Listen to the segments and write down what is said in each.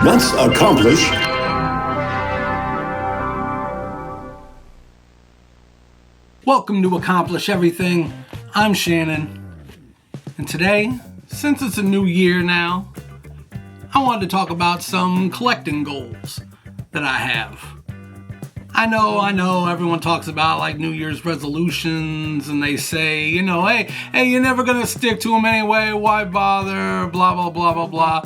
Let's accomplish. Welcome to Accomplish Everything. I'm Shannon. And today, since it's a new year now, I wanted to talk about some collecting goals that I have. I know, everyone talks about like New Year's resolutions and they say, hey, you're never going to stick to them anyway, why bother, blah, blah, blah, blah, blah.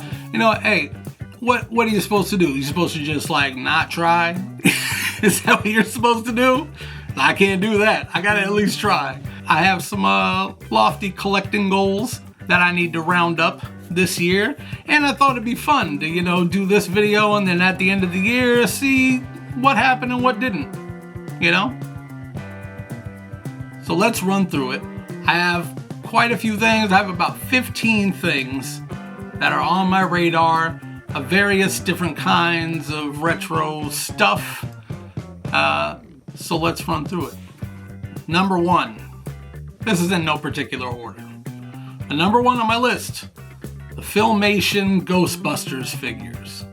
Hey, what are you supposed to do? You're supposed to just like not try? Is that what you're supposed to do? I can't do that. I gotta at least try. I have some lofty collecting goals that I need to round up this year, and I thought it'd be fun to, do this video and then at the end of the year see what happened and what didn't, So let's run through it. I have quite a few things. I have about 15 things that are on my radar of various different kinds of retro stuff. So let's run through it. Number one. This is in no particular order. The number one on my list, the Filmation Ghostbusters figures.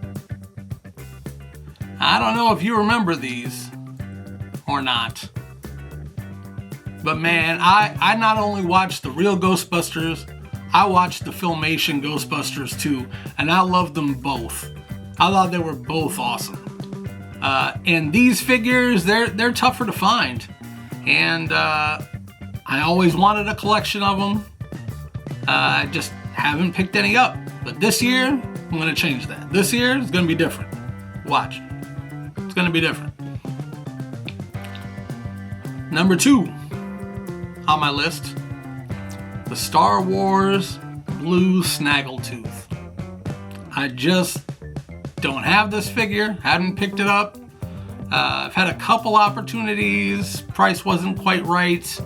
I don't know if you remember these or not, but man, I not only watched the real Ghostbusters, I watched the Filmation Ghostbusters too, and I loved them both. I thought they were both awesome. And these figures, they're tougher to find, and I always wanted a collection of them. I just haven't picked any up. But this year, I'm going to change that. This year is going to be different. Watch. It's going to be different. Number two on my list, the Star Wars Blue Snaggletooth. I just don't have this figure. Hadn't picked it up. I've had a couple opportunities. Price wasn't quite right.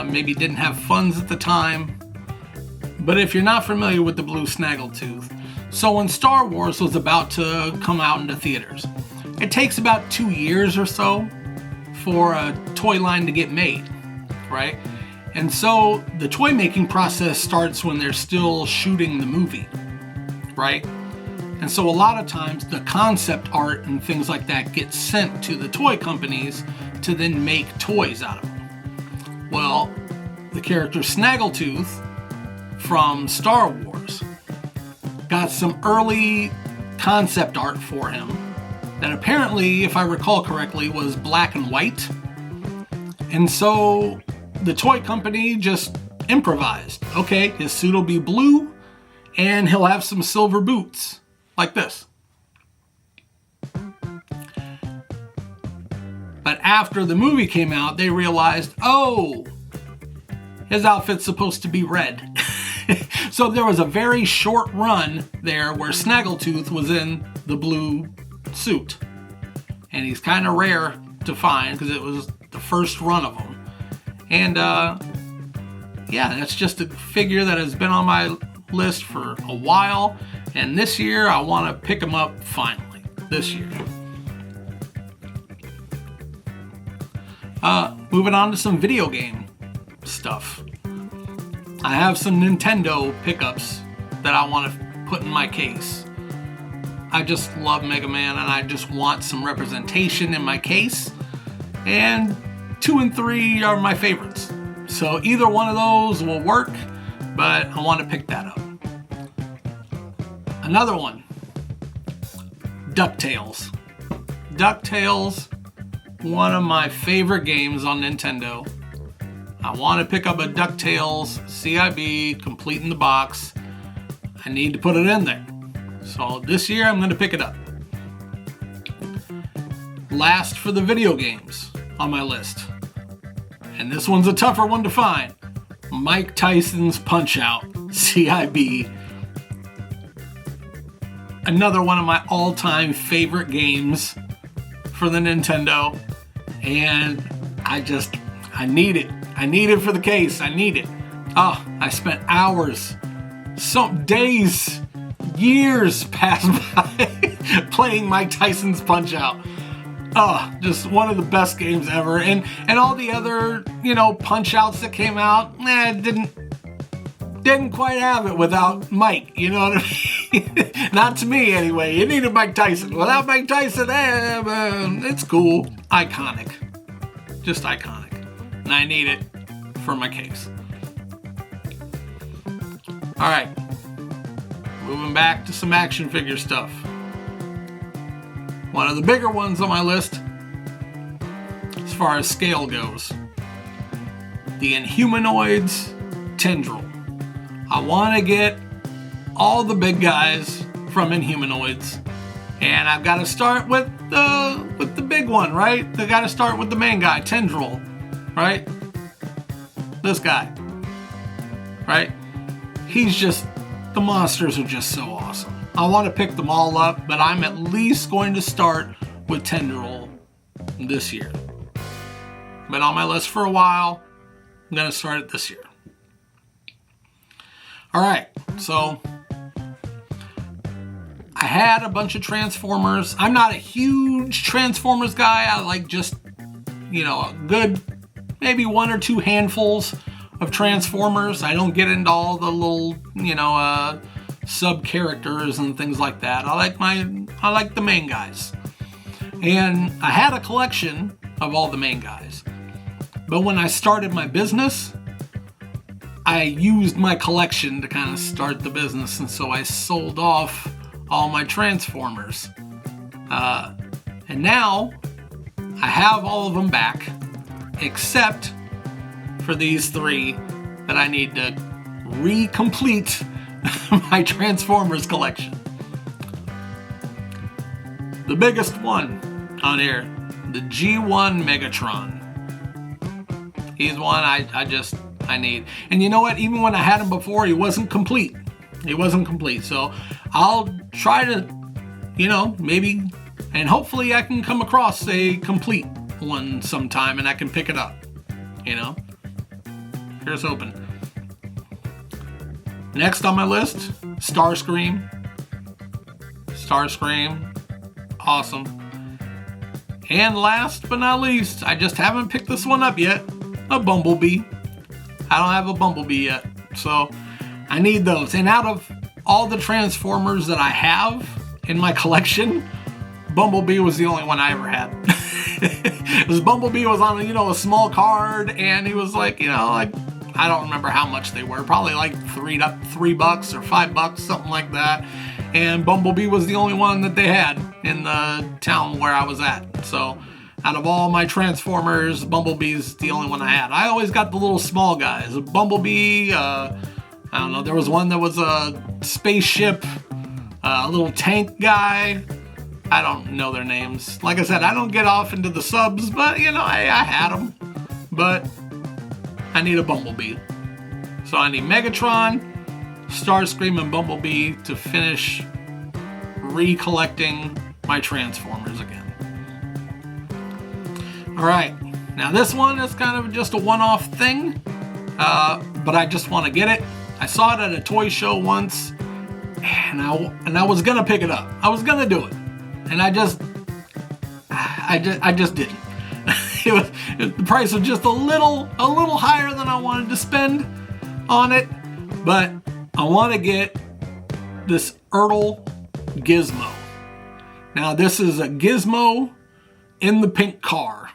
Maybe didn't have funds at the time. But if you're not familiar with the Blue Snaggletooth, so when Star Wars was about to come out into theaters, it takes about 2 years or so for a toy line to get made, right? And so the toy making process starts when they're still shooting the movie, right? And so a lot of times the concept art and things like that get sent to the toy companies to then make toys out of them. Well, the character Snaggletooth from Star Wars got some early concept art for him that apparently, if I recall correctly, was black and white. And so the toy company just improvised. Okay, his suit will be blue and he'll have some silver boots like this. But after the movie came out, they realized, oh, his outfit's supposed to be red. So there was a very short run there where Snaggletooth was in the blue suit. And he's kind of rare to find because it was the first run of him. And that's just a figure that has been on my list for a while. And this year I want to pick him up finally. This year. Moving on to some video game stuff. I have some Nintendo pickups that I want to put in my case. I just love Mega Man and I just want some representation in my case. And 2 and 3 are my favorites. So either one of those will work, but I want to pick that up. Another one, DuckTales. DuckTales, one of my favorite games on Nintendo. I want to pick up a DuckTales CIB, complete in the box. I need to put it in there. So this year I'm going to pick it up. Last for the video games on my list. And this one's a tougher one to find. Mike Tyson's Punch-Out CIB. Another one of my all-time favorite games for the Nintendo. And I need it. I need it for the case. I need it. Oh, I spent hours, some days, years passed by playing Mike Tyson's Punch-Out. Oh, just one of the best games ever. And all the other, Punch-Outs that came out, didn't quite have it without Mike, you know what I mean? Not to me, anyway. You needed Mike Tyson. Without Mike Tyson, it's cool. Iconic. Just iconic. And I need it for my case. Alright. Moving back to some action figure stuff. One of the bigger ones on my list, as far as scale goes, the Inhumanoids Tendril. I want to get all the big guys from Inhumanoids, and I've got to start with the big one, right? I got to start with the main guy, Tendril, right? This guy, right? He's just, the monsters are just so awesome. I want to pick them all up, but I'm at least going to start with Tendril this year. Been on my list for a while. I'm going to start it this year. Alright, so I had a bunch of Transformers. I'm not a huge Transformers guy. I like just, a good, maybe one or two handfuls of Transformers. I don't get into all the little, sub characters and things like that. I like the main guys. And I had a collection of all the main guys. But when I started my business, I used my collection to kind of start the business, and so I sold off all my Transformers. And now I have all of them back, except for these three that I need to recomplete my Transformers collection. The biggest one on here, the G1 Megatron. He's one I need. And you know what? Even when I had him before, he wasn't complete. So I'll try to, maybe, and hopefully I can come across a complete one sometime and I can pick it up. Here's hoping. Next on my list, Starscream. Awesome. And last but not least, I just haven't picked this one up yet, a Bumblebee. I don't have a Bumblebee yet, so I need those. And out of all the Transformers that I have in my collection, Bumblebee was the only one I ever had. Because Bumblebee was on a small card, and he was like, I don't remember how much they were, probably like $3 or $5, something like that. And Bumblebee was the only one that they had in the town where I was at. So out of all my Transformers, Bumblebee's the only one I had. I always got the little small guys. Bumblebee, I don't know, there was one that was a spaceship, a little tank guy. I don't know their names. Like I said, I don't get off into the subs, but, I had them. But I need a Bumblebee. So I need Megatron, Starscream, and Bumblebee to finish recollecting my Transformers again. Alright, now this one is kind of just a one-off thing, but I just want to get it. I saw it at a toy show once, and I was gonna pick it up. I was gonna do it, and I just didn't. The price was just a little higher than I wanted to spend on it, but I want to get this Ertl Gizmo. Now this is a Gizmo in the pink car,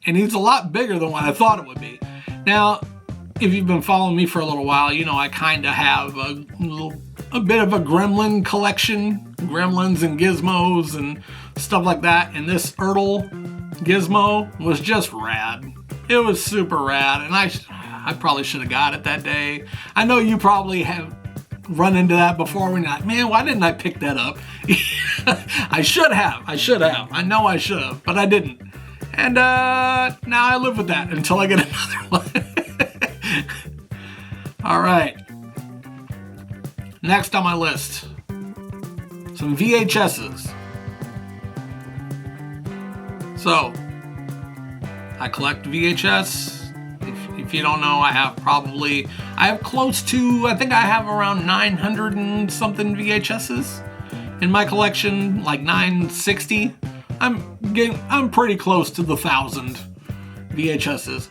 and he's a lot bigger than what I thought it would be. Now, if you've been following me for a little while, I kind of have a bit of a gremlin collection, gremlins and gizmos and stuff like that, and this Ertl Gizmo was just rad. It was super rad, and I probably should have got it that day. I know you probably have run into that before when you're like, man, why didn't I pick that up? I should have. I know I should have, but I didn't. And now I live with that until I get another one. All right. Next on my list, some VHSs. So, I collect VHS. If you don't know, I have close to, I think I have around 900 and something VHSs in my collection, like 960. I'm pretty close to the 1,000 VHSs.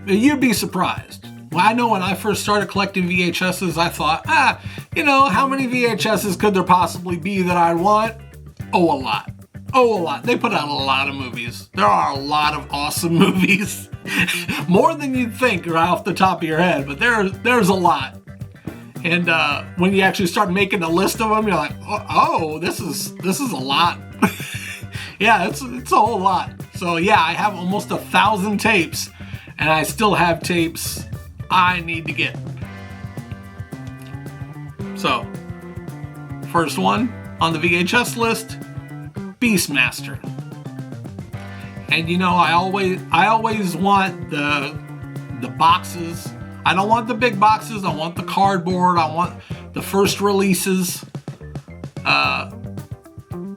You'd be surprised. Well, I know when I first started collecting VHSs, I thought, how many VHSs could there possibly be that I want? Oh, a lot. Oh, a lot. They put out a lot of movies. There are a lot of awesome movies. More than you'd think right off the top of your head, but there's a lot. And when you actually start making a list of them, you're like, oh, this is a lot. Yeah, it's a whole lot. So yeah, I have almost 1,000 tapes, and I still have tapes I need to get. So, first one on the VHS list, Beastmaster. And I always want the boxes. I don't want the big boxes. I want the cardboard. I want the first releases,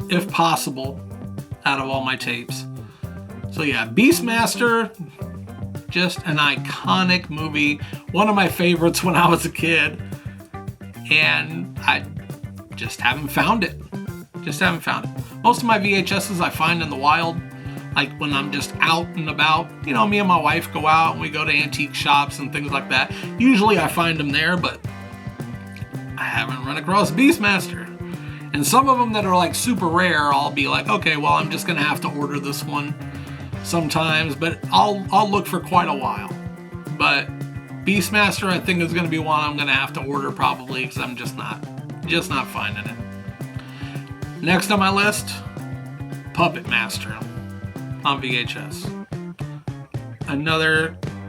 if possible, out of all my tapes. So yeah, Beastmaster, just an iconic movie. One of my favorites when I was a kid. And I just haven't found it. Most of my VHSs I find in the wild. Like when I'm just out and about. Me and my wife go out and we go to antique shops and things like that. Usually I find them there, but I haven't run across Beastmaster. And some of them that are like super rare, I'll be like, okay, well, I'm just gonna have to order this one sometimes, but I'll look for quite a while. But Beastmaster, I think, is gonna be one I'm gonna have to order probably because I'm just not finding it. Next on my list, Puppet Master on VHS.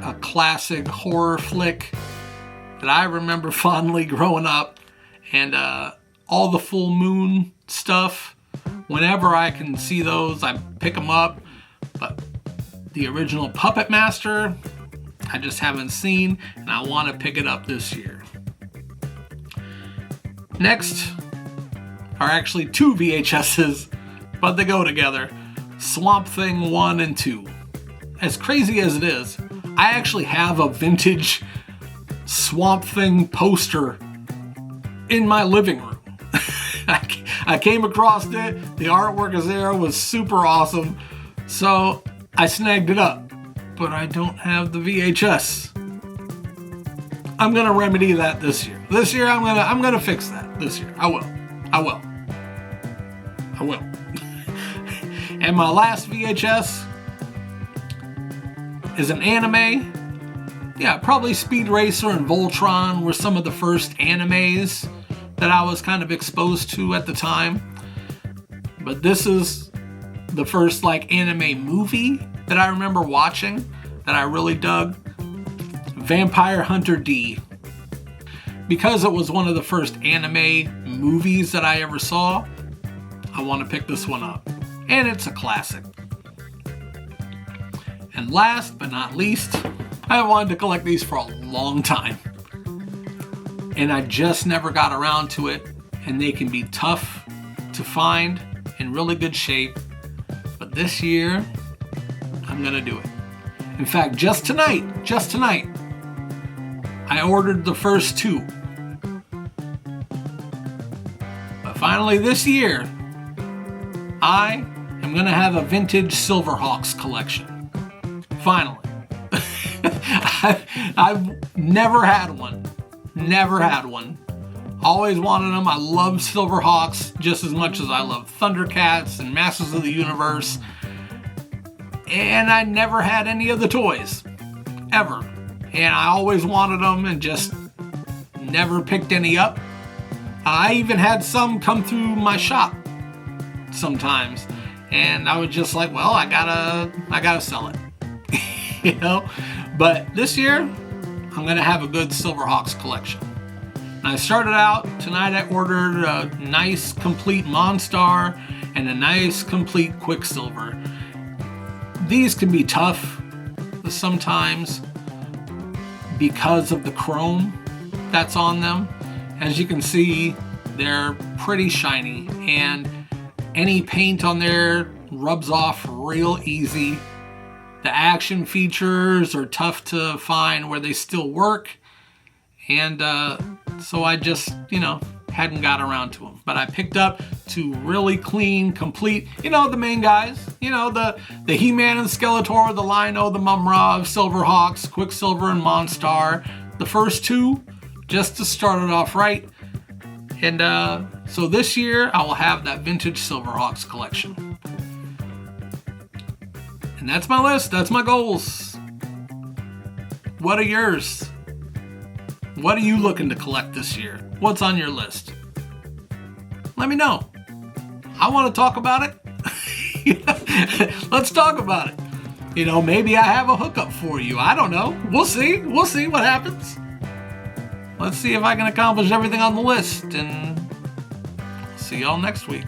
A classic horror flick that I remember fondly growing up, and all the full moon stuff, whenever I can see those, I pick them up. But the original Puppet Master, I just haven't seen, and I want to pick it up this year. Next are actually two VHSs, but they go together. Swamp Thing 1 and 2. As crazy as it is, I actually have a vintage Swamp Thing poster in my living room. I came across it. The artwork is there. It was super awesome. So I snagged it up. But I don't have the VHS. I'm going to remedy that this year. This year I'm going to fix that. This year. I will. And my last VHS is an anime. Yeah, probably Speed Racer and Voltron were some of the first animes that I was kind of exposed to at the time. But this is the first anime movie that I remember watching that I really dug. Vampire Hunter D. Because it was one of the first anime movies that I ever saw, I want to pick this one up. And it's a classic. And last but not least, I wanted to collect these for a long time. And I just never got around to it. And they can be tough to find in really good shape. But this year, I'm going to do it. In fact, just tonight, I ordered the first two. But finally this year, I am going to have a vintage Silverhawks collection. Finally. I've never had one. Always wanted them. I love Silverhawks just as much as I love Thundercats and Masters of the Universe. And I never had any of the toys. Ever. And I always wanted them and just never picked any up. I even had some come through my shop sometimes. And I was just like, well, I gotta sell it. But this year, I'm gonna have a good Silverhawks collection. And I started out, tonight I ordered a nice complete Monstar and a nice complete Quicksilver. These can be tough sometimes because of the chrome that's on them. As you can see, they're pretty shiny and any paint on there rubs off real easy. The action features are tough to find where they still work. And so I just, hadn't got around to them. But I picked up 2 really clean, complete, the main guys. The He-Man and Skeletor, the Lion-O, the Mumra, Silverhawks, Quicksilver, and Monstar. The first 2, just to start it off right. And so this year, I will have that vintage Silverhawks collection. And that's my list. That's my goals. What are yours? What are you looking to collect this year? What's on your list? Let me know. I want to talk about it. Let's talk about it. Maybe I have a hookup for you. I don't know. We'll see. We'll see what happens. Let's see if I can accomplish everything on the list, and see y'all next week.